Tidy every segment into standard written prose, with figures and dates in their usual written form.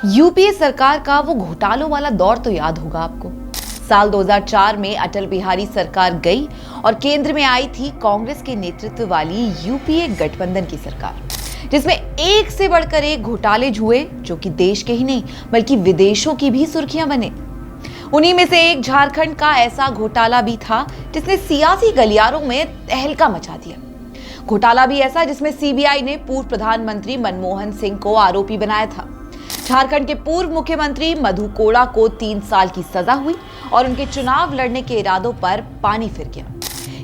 UPA सरकार का वो घोटालों वाला दौर तो याद होगा आपको। साल 2004 में अटल बिहारी सरकार गई और केंद्र में आई थी कांग्रेस के नेतृत्व वाली यूपीए गठबंधन की सरकार, जिसमें एक से बढ़कर एक घोटाले हुए जो कि देश के ही नहीं बल्कि विदेशों की भी सुर्खियां बने। उन्हीं में से एक झारखंड का ऐसा घोटाला भी था जिसने सियासी गलियारों में तहलका मचा दिया। घोटाला भी ऐसा जिसमें सीबीआई ने पूर्व प्रधानमंत्री मनमोहन सिंह को आरोपी बनाया था। झारखंड के पूर्व मुख्यमंत्री मधु कोड़ा को 3 साल की सजा हुई और उनके चुनाव लड़ने के इरादों पर पानी फिर गया।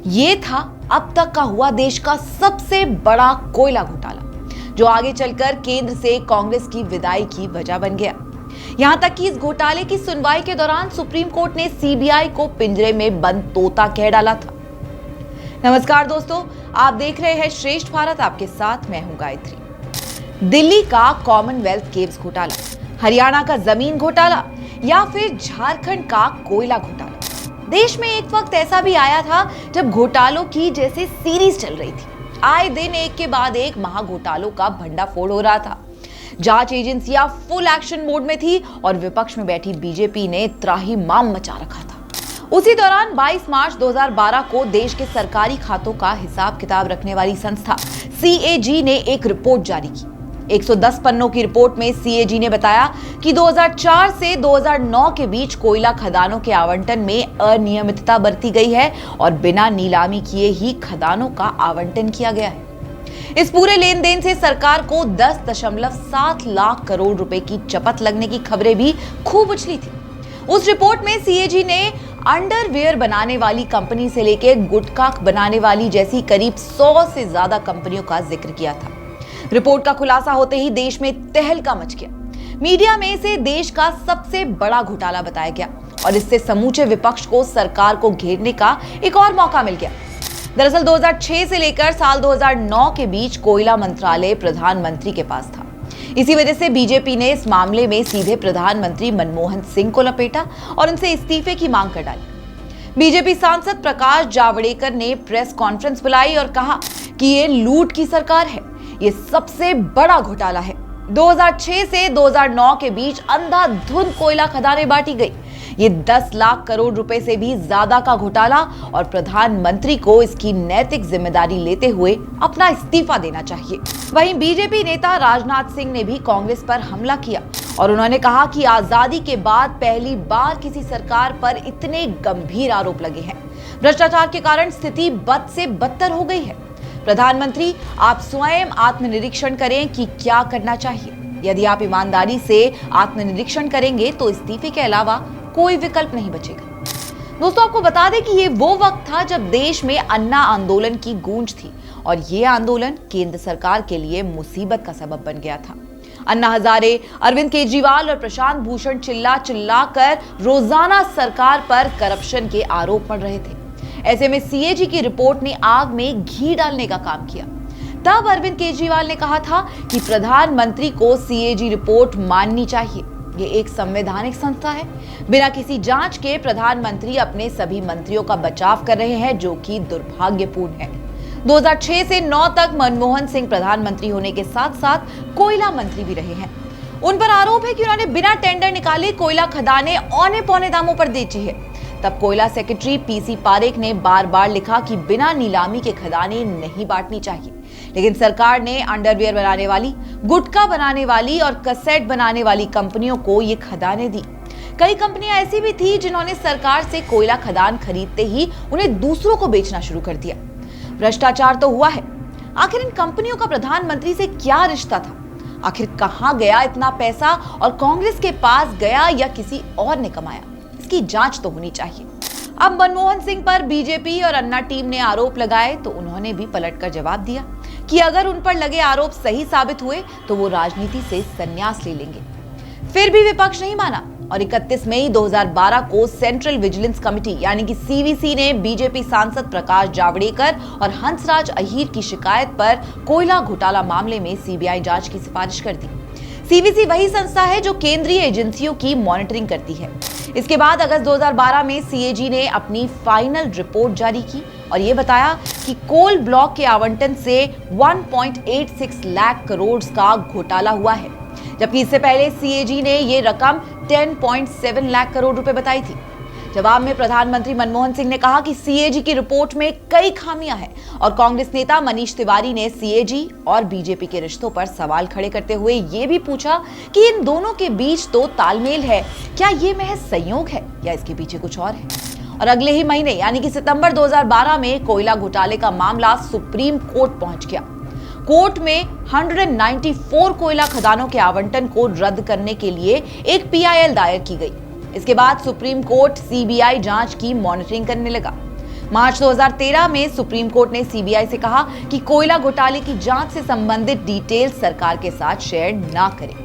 ये था अब तक का हुआ देश का सबसे बड़ा कोयला घोटाला, जो आगे चलकर केंद्र से कांग्रेस की विदाई की वजह बन गया। यहां तक कि इस घोटाले की सुनवाई के दौरान सुप्रीम कोर्ट ने सीबीआई को पिंजरे में बंद तोता कह डाला था। नमस्कार दोस्तों, आप देख रहे हैं श्रेष्ठ भारत, आपके साथ मैं हूं गायत्री। दिल्ली का कॉमनवेल्थ गेम्स घोटाला, हरियाणा का जमीन घोटाला या फिर झारखंड का कोयला घोटाला। देश में एक वक्त ऐसा भी आया था जब घोटालों की जैसे सीरीज चल रही थी। आए दिन एक के बाद एक महा घोटालों का भंडाफोड़ हो रहा था। जांच एजेंसियां फुल एक्शन मोड में थी और विपक्ष में बैठी बीजेपी ने त्राहिमाम मचा रखा था। उसी दौरान 22 मार्च 2012 को देश के सरकारी खातों का हिसाब किताब रखने वाली संस्था सीएजी ने एक रिपोर्ट जारी की। 110 पन्नों की रिपोर्ट में सीएजी ने बताया कि 2004 से 2009 के बीच कोयला खदानों के आवंटन में अनियमितता बरती गई है और बिना नीलामी किए ही खदानों का आवंटन किया गया है। इस पूरे लेन देन से सरकार को 10.7 लाख करोड़ रुपए की चपत लगने की खबरें भी खूब उछली थी। उस रिपोर्ट में सीएजी ने अंडरवियर बनाने वाली कंपनी से लेकर गुटखा बनाने वाली जैसी करीब 100 से ज्यादा कंपनियों का जिक्र किया था। रिपोर्ट का खुलासा होते ही देश में तहलका मच गया। मीडिया में इसे देश का सबसे बड़ा घोटाला बताया गया और इससे समूचे विपक्ष को सरकार को घेरने का एक और मौका मिल गया। दरअसल 2006 से लेकर साल 2009 के बीच कोयला मंत्रालय प्रधानमंत्री के पास था। इसी वजह से बीजेपी ने इस मामले में सीधे प्रधानमंत्री मनमोहन सिंह को लपेटा और उनसे इस्तीफे की मांग कर डाली। बीजेपी सांसद प्रकाश जावड़ेकर ने प्रेस कॉन्फ्रेंस बुलाई और कहा कि ये लूट की सरकार है, ये सबसे बड़ा घोटाला है। 2006 से 2009 के बीच अंधाधुंध कोयला खदानें बांटी गई। ये 10 लाख करोड़ रुपए से भी ज्यादा का घोटाला और प्रधानमंत्री को इसकी नैतिक जिम्मेदारी लेते हुए अपना इस्तीफा देना चाहिए। वहीं बीजेपी नेता राजनाथ सिंह ने भी कांग्रेस पर हमला किया और उन्होंने कहा कि आजादी के बाद पहली बार किसी सरकार पर इतने गंभीर आरोप लगे हैं। भ्रष्टाचार के कारण स्थिति बद से बदतर हो गई है। प्रधानमंत्री, आप स्वयं आत्मनिरीक्षण करें कि क्या करना चाहिए। यदि आप ईमानदारी से आत्मनिरीक्षण करेंगे तो इस्तीफे के अलावा कोई विकल्प नहीं बचेगा। दोस्तों, आपको बता दें कि ये वो वक्त था जब देश में अन्ना आंदोलन की गूंज थी और ये आंदोलन केंद्र सरकार के लिए मुसीबत का सबब बन गया था। अन्ना हजारे, अरविंद केजरीवाल और प्रशांत भूषण चिल्ला चिल्ला कर रोजाना सरकार पर करप्शन के आरोप मढ़ रहे थे। ऐसे में सीएजी की रिपोर्ट ने आग में घी डालने का काम किया। तब अरविंद केजरीवाल ने कहा था कि प्रधानमंत्री को सीएजी रिपोर्ट माननी चाहिए। ये एक संवैधानिक संस्था है। बिना किसी जांच के प्रधानमंत्री अपने सभी मंत्रियों का बचाव कर रहे हैं, जो कि दुर्भाग्यपूर्ण है। 2006 से 9 तक मनमोहन सिंह प्रधानमंत्री होने के साथ साथ कोयला मंत्री भी रहे हैं। उन पर आरोप है कि उन्होंने बिना टेंडर निकाले कोयला खदानें औने पौने दामों पर बेची है। तब कोयला सेक्रेटरी पीसी पारेख ने बार बार लिखा कि बिना नीलामी के खदानें नहीं बांटनी चाहिए, लेकिन सरकार ने अंडरवियर बनाने वाली, गुटखा बनाने वाली और कैसेट बनाने वाली कंपनियों को ये खदानें दी। कई कंपनियां ऐसी भी थी जिन्होंने सरकार से कोयला खदान खरीदते ही उन्हें दूसरों को बेचना शुरू कर दिया। भ्रष्टाचार तो हुआ है। आखिर इन कंपनियों का प्रधानमंत्री से क्या रिश्ता था? आखिर कहां गया इतना पैसा और कांग्रेस के पास गया या किसी और ने कमाया? इसकी जांच तो होनी चाहिए। अब मनमोहन सिंह पर बीजेपी और अन्ना टीम ने आरोप लगाए तो उन्होंने भी पलटकर जवाब दिया कि अगर उन पर लगे आरोप सही साबित हुए तो वो राजनीति से संन्यास ले लेंगे। फिर भी विपक्ष नहीं माना और 31 मई 2012 को सेंट्रल विजिलेंस कमेटी यानी कि सीवीसी ने बीजेपी सांसद प्रकाश जावड़ेकर और हंसराज अहीर की शिकायत पर कोयला घोटाला मामले में सीबीआई जांच की सिफारिश कर दी। सीवीसी वही संस्था है जो केंद्रीय एजेंसियों की मॉनिटरिंग करती है। इसके बाद अगस्त 2012 में सीएजी ने अपनी फाइनल रिपोर्ट जारी की और ये बताया कि कोल ब्लॉक के आवंटन से 1.86 लाख करोड़ का घोटाला हुआ है, जबकि इससे पहले सीएजी ने ये रकम 10.7 लाख करोड़ रुपए बताई थी। जवाब में प्रधानमंत्री मनमोहन सिंह ने कहा कि सीएजी की रिपोर्ट में कई खामियां हैं और कांग्रेस नेता मनीष तिवारी ने सीएजी और बीजेपी के रिश्तों पर सवाल खड़े करते हुए ये भी पूछा कि इन दोनों के बीच तो तालमेल है, क्या ये महज संयोग है या इसके पीछे कुछ और है। और अगले ही महीने यानी कि सितंबर 2012 में कोयला घोटाले का मामला सुप्रीम कोर्ट पहुंच गया। कोर्ट में 194 कोयला खदानों के आवंटन को रद्द करने के लिए एक पीआईएल दायर की गई। इसके बाद सुप्रीम कोर्ट सीबीआई जांच की मॉनिटरिंग करने लगा। मार्च 2013 में सुप्रीम कोर्ट ने सीबीआई से कहा कि कोयला घोटाले की जांच से संबंधित डिटेल सरकार के साथ शेयर ना करें।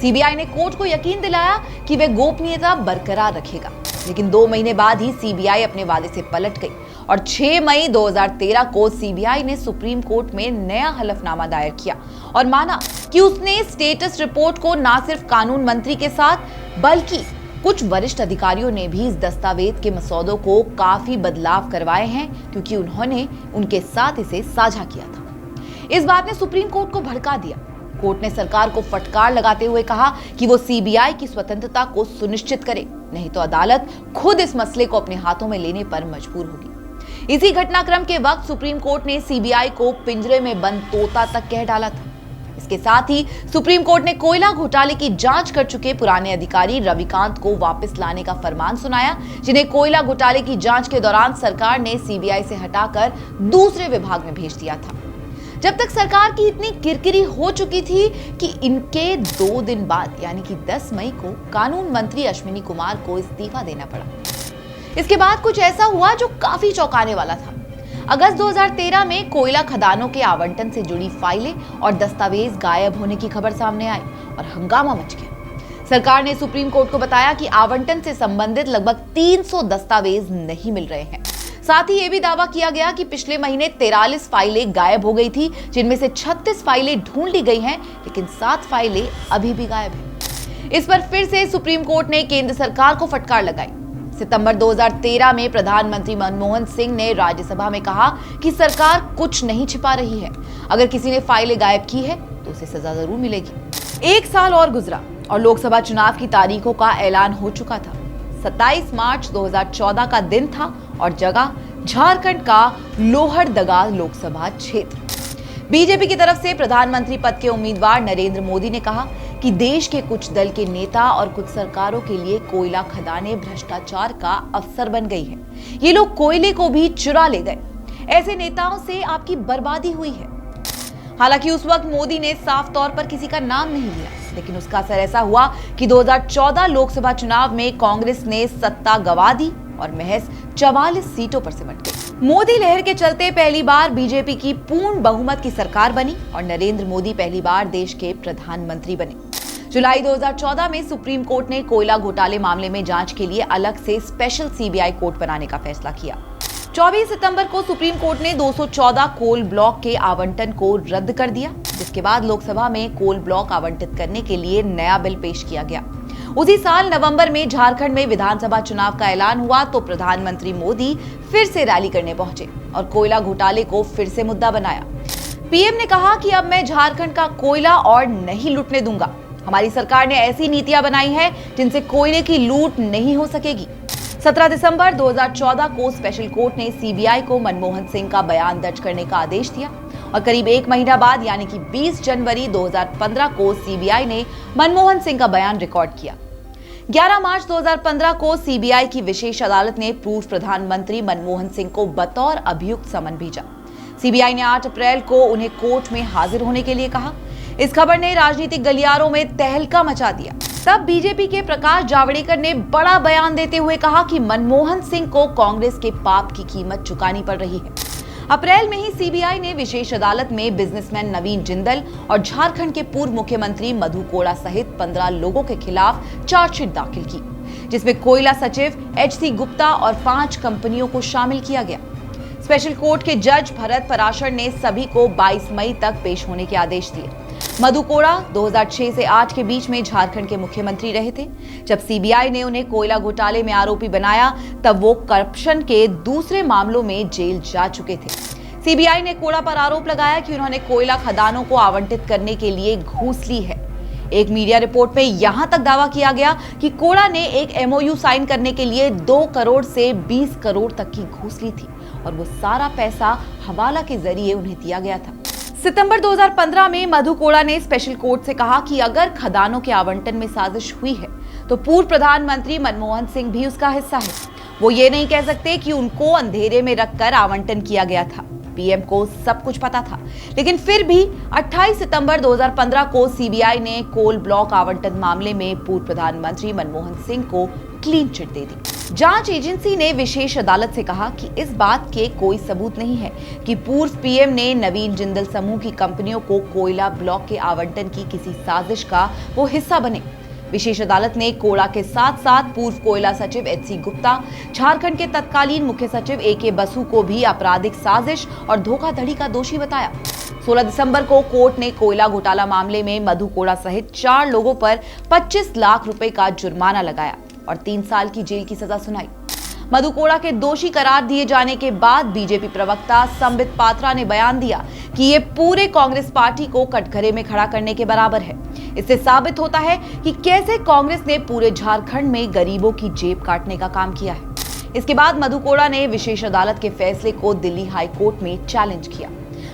सीबीआई ने कोर्ट को यकीन दिलाया कि वह गोपनीयता बरकरार रखेगा, लेकिन 2 महीने बाद ही सीबीआई अपने वादे से पलट गई और 6 मई 2013 को सीबीआई ने सुप्रीम कोर्ट में नया हलफनामा दायर किया और माना कि उसने स्टेटस रिपोर्ट को न सिर्फ कानून मंत्री के साथ बल्कि कुछ वरिष्ठ अधिकारियों ने भी इस दस्तावेज के मसौदों को काफी बदलाव करवाए हैं, क्योंकि उन्होंने उनके साथ इसे साझा किया था। इस बात ने सुप्रीम कोर्ट को भड़का दिया। कोर्ट ने सरकार को फटकार लगाते हुए कहा कि वो सीबीआई की स्वतंत्रता को सुनिश्चित करे, नहीं तो अदालत खुद इस मसले को अपने हाथों में लेने पर मजबूर होगी। इसी घटनाक्रम के वक्त सुप्रीम कोर्ट ने सीबीआई को पिंजरे में बंद तोता तक कह डाला था। इसके साथ ही सुप्रीम कोर्ट ने कोयला घोटाले की जांच कर चुके पुराने अधिकारी रविकांत को वापस लाने का फरमान सुनाया, जिन्हें कोयला घोटाले की जांच के दौरान सरकार ने सीबीआई से हटाकर दूसरे विभाग में भेज दिया था। जब तक सरकार की इतनी किरकिरी हो चुकी थी कि इनके 2 दिन बाद यानी कि 10 मई को कानून मंत्री अश्विनी कुमार को इस्तीफा देना पड़ा। इसके बाद कुछ ऐसा हुआ जो काफी चौंकाने वाला था। अगस्त 2013 में कोयला खदानों के आवंटन से जुड़ी फाइलें और दस्तावेज गायब होने की खबर सामने आई और हंगामा मच गया। सरकार ने सुप्रीम कोर्ट को बताया कि आवंटन से संबंधित लगभग 300 दस्तावेज नहीं मिल रहे हैं। साथ ही यह भी दावा किया गया कि पिछले महीने 43 फाइलें गायब हो गई थी, जिनमें से 36 फाइलें ढूंढ ली गई हैं, लेकिन 7 फाइलें अभी भी गायब हैं। इस पर फिर से सुप्रीम कोर्ट ने केंद्र सरकार को फटकार लगाई। सितंबर 2013 में प्रधानमंत्री मनमोहन सिंह ने राज्यसभा में कहा कि सरकार कुछ नहीं छिपा रही है, अगर किसी ने फाइलें गायब की है तो उसे सजा जरूर मिलेगी। 1 साल और गुजरा और लोकसभा चुनाव की तारीखों का ऐलान हो चुका था। 27 मार्च 2014 का दिन था और जगह झारखंड का लोहरदगा लोकसभा क्षेत्र। बीजेपी की तरफ से प्रधानमंत्री पद के उम्मीदवार नरेंद्र मोदी ने कहा कि देश के कुछ दल के नेता और कुछ सरकारों के लिए कोयला खदानें भ्रष्टाचार का अवसर बन गई है। ये लोग कोयले को भी चुरा ले गए। ऐसे नेताओं से आपकी बर्बादी हुई है। हालांकि उस वक्त मोदी ने साफ तौर पर किसी का नाम नहीं लिया, लेकिन उसका असर ऐसा हुआ कि 2014 लोकसभा चुनाव में कांग्रेस ने सत्ता गंवा दी और महज 44 सीटों पर सिमट गई। मोदी लहर के चलते पहली बार बीजेपी की पूर्ण बहुमत की सरकार बनी और नरेंद्र मोदी पहली बार देश के प्रधानमंत्री बने। जुलाई 2014 में सुप्रीम कोर्ट ने कोयला घोटाले मामले में जांच के लिए अलग से स्पेशल सीबीआई कोर्ट बनाने का फैसला किया। 24 सितंबर को सुप्रीम कोर्ट ने 214 कोल ब्लॉक के आवंटन को रद्द कर दिया, जिसके बाद लोकसभा में कोल ब्लॉक आवंटित करने के लिए नया बिल पेश किया गया। उसी साल नवंबर में झारखंड में विधानसभा चुनाव का ऐलान हुआ तो प्रधानमंत्री मोदी फिर से रैली करने पहुंचे और कोयला घोटाले को फिर से मुद्दा बनाया। पीएम ने कहा कि अब मैं झारखंड का कोयला और नहीं लूटने दूंगा। हमारी सरकार ने ऐसी नीतियां बनाई हैं जिनसे कोयले की लूट नहीं हो सकेगी। 17 दिसंबर 2014 को स्पेशल कोर्ट ने सीबीआई को मनमोहन सिंह का बयान दर्ज करने का आदेश दिया और करीब 1 महीना बाद यानी कि 20 जनवरी 2015 को सीबीआई ने मनमोहन सिंह का बयान रिकॉर्ड किया। 11 मार्च 2015 को सीबीआई की विशेष अदालत ने पूर्व प्रधानमंत्री मनमोहन सिंह को बतौर अभियुक्त समन भेजा। सीबीआई ने 8 अप्रैल को उन्हें कोर्ट में हाजिर होने के लिए कहा। इस खबर ने राजनीतिक गलियारों में तहलका मचा दिया। तब बीजेपी के प्रकाश जावड़ेकर ने बड़ा बयान देते हुए कहा कि मनमोहन सिंह को कांग्रेस के पाप की कीमत चुकानी पड़ रही है। अप्रैल में ही सीबीआई ने विशेष अदालत में बिजनेसमैन नवीन जिंदल और झारखंड के पूर्व मुख्यमंत्री मधु कोड़ा सहित 15 लोगों के खिलाफ चार्जशीट दाखिल की, जिसमें कोयला सचिव एचसी गुप्ता और 5 कंपनियों को शामिल किया गया। स्पेशल कोर्ट के जज भरत पराशर ने सभी को 22 मई तक पेश होने के आदेश दिए। मधु कोड़ा 2006 से 8 के बीच में झारखंड के मुख्यमंत्री रहे थे। जब सीबीआई ने उन्हें कोयला घोटाले में आरोपी बनाया तब वो करप्शन के दूसरे मामलों में जेल जा चुके थे। सीबीआई ने कोड़ा पर आरोप लगाया कि उन्होंने कोयला खदानों को आवंटित करने के लिए घूस ली है। एक मीडिया रिपोर्ट में यहां तक दावा किया गया कि कोड़ा ने एक एमओयू साइन करने के लिए 2 करोड़ से 20 करोड़ तक की घूस ली थी और वो सारा पैसा हवाला के जरिए उन्हें दिया गया था। सितंबर 2015 में मधु कोड़ा ने स्पेशल कोर्ट से कहा कि अगर खदानों के आवंटन में साजिश हुई है तो पूर्व प्रधानमंत्री मनमोहन सिंह भी उसका हिस्सा है। वो ये नहीं कह सकते कि उनको अंधेरे में रखकर आवंटन किया गया था। पीएम को सब कुछ पता था, लेकिन फिर भी 28 सितंबर 2015 को सीबीआई ने कोल ब्लॉक आवंटन मामले में पूर्व प्रधानमंत्री मनमोहन सिंह को क्लीन चिट दे दी। जांच एजेंसी ने विशेष अदालत से कहा कि इस बात के कोई सबूत नहीं है कि पूर्व पीएम ने नवीन जिंदल समूह की कंपनियों को कोयला ब्लॉक के आवंटन की किसी साजिश का वो हिस्सा बने। विशेष अदालत ने कोड़ा के साथ साथ पूर्व कोयला सचिव एचसी गुप्ता, झारखंड के तत्कालीन मुख्य सचिव एके बसु को भी आपराधिक साजिश और धोखाधड़ी का दोषी बताया। 16 दिसंबर को कोर्ट ने कोयला घोटाला मामले में मधु कोड़ा सहित 4 लोगों पर 25 लाख रुपए का जुर्माना लगाया और 3 साल की जेल की सजा सुनाई। मधु कोड़ा के दोषी करार दिए जाने के बाद बीजेपी प्रवक्ता संबित पात्रा ने बयान दिया कि ये पूरे कांग्रेस पार्टी को कटघरे में खड़ा करने के बराबर है। इससे साबित होता है कि कैसे कांग्रेस ने पूरे झारखंड में गरीबों की जेब काटने का काम किया है। इसके बाद मधु कोड़ा ने विशेष अदालत के फैसले को दिल्ली हाई कोर्ट में चैलेंज किया।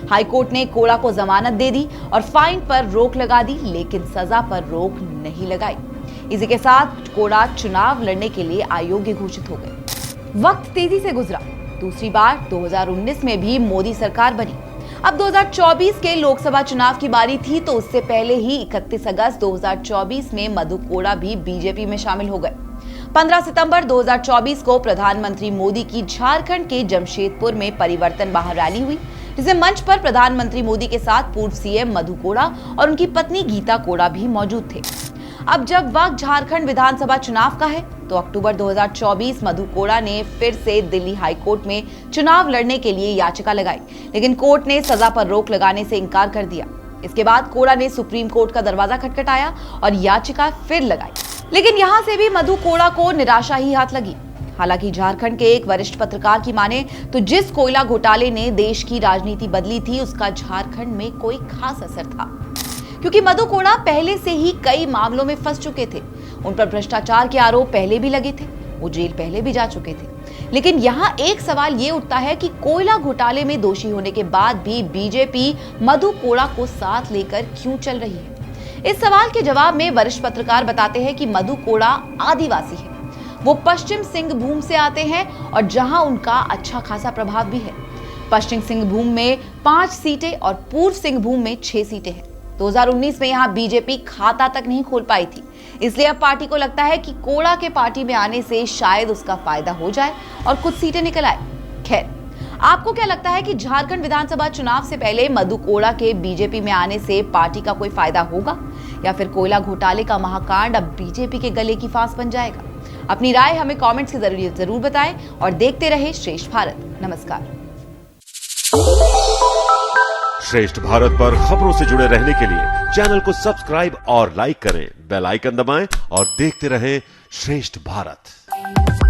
हाई कोर्ट ने कोड़ा को जमानत दे दी और फाइन पर रोक लगा दी, लेकिन सजा पर रोक नहीं लगाई। इसी के साथ कोड़ा चुनाव लड़ने के लिए अयोग्य घोषित हो गए। वक्त तेजी से गुजरा। दूसरी बार 2019 में भी मोदी सरकार बनी। अब 2024 के लोकसभा चुनाव की बारी थी, तो उससे पहले ही 31 अगस्त 2024 में मधु कोड़ा भी बीजेपी में शामिल हो गए। 15 सितंबर 2024 को प्रधानमंत्री मोदी की झारखंड के जमशेदपुर में परिवर्तन बाहर रैली हुई, जिसे मंच पर प्रधानमंत्री मोदी के साथ पूर्व सीएम मधु कोड़ा और उनकी पत्नी गीता कोड़ा भी मौजूद थे। अब जब वक्त झारखंड विधानसभा चुनाव का है, तो अक्टूबर 2024 मधु कोड़ा ने फिर से दिल्ली हाई कोर्ट में चुनाव लड़ने के लिए याचिका लगाई, लेकिन कोर्ट ने सजा पर रोक लगाने से इनकार कर दिया। इसके बाद कोड़ा ने सुप्रीम कोर्ट का दरवाजा खटखटाया और याचिका फिर लगाई, लेकिन यहां से भी मधु कोड़ा को निराशा ही हाथ लगी। हालांकि झारखंड के एक वरिष्ठ पत्रकार की माने तो जिस कोयला घोटाले ने देश की राजनीति बदली थी, उसका झारखंड में कोई खास असर था, क्योंकि मधु कोड़ा पहले से ही कई मामलों में फंस चुके थे। उन पर भ्रष्टाचार के आरोप पहले भी लगे थे, वो जेल पहले भी जा चुके थे। लेकिन यहाँ एक सवाल ये उठता है कि कोयला घोटाले में दोषी होने के बाद भी बीजेपी मधु कोड़ा को साथ लेकर क्यों चल रही है। इस सवाल के जवाब में वरिष्ठ पत्रकार बताते हैं कि मधु कोड़ा आदिवासी है। वो पश्चिम सिंहभूम से आते हैं और जहां उनका अच्छा खासा प्रभाव भी है। पश्चिम सिंहभूम में 5 सीटें और पूर्व सिंहभूम में 6 सीटें हैं। 2019 में यहाँ बीजेपी खाता तक नहीं खोल पाई थी, इसलिए अब पार्टी को लगता है कि कोड़ा के पार्टी में आने से शायद उसका फायदा हो जाए और कुछ सीटें निकल आए। खैर, आपको क्या लगता है कि झारखंड विधानसभा चुनाव से पहले मधु कोड़ा के बीजेपी में आने से पार्टी का कोई फायदा होगा, या फिर कोयला घोटाले का महाकांड अब बीजेपी के गले की फांस बन जाएगा? अपनी राय हमें कमेंट्स के जरिए जरूर बताएं और देखते रहे श्रेष्ठ भारत। नमस्कार। श्रेष्ठ भारत पर खबरों से जुड़े रहने के लिए चैनल को सब्सक्राइब और लाइक करें, बेल आइकन दबाएं और देखते रहें श्रेष्ठ भारत।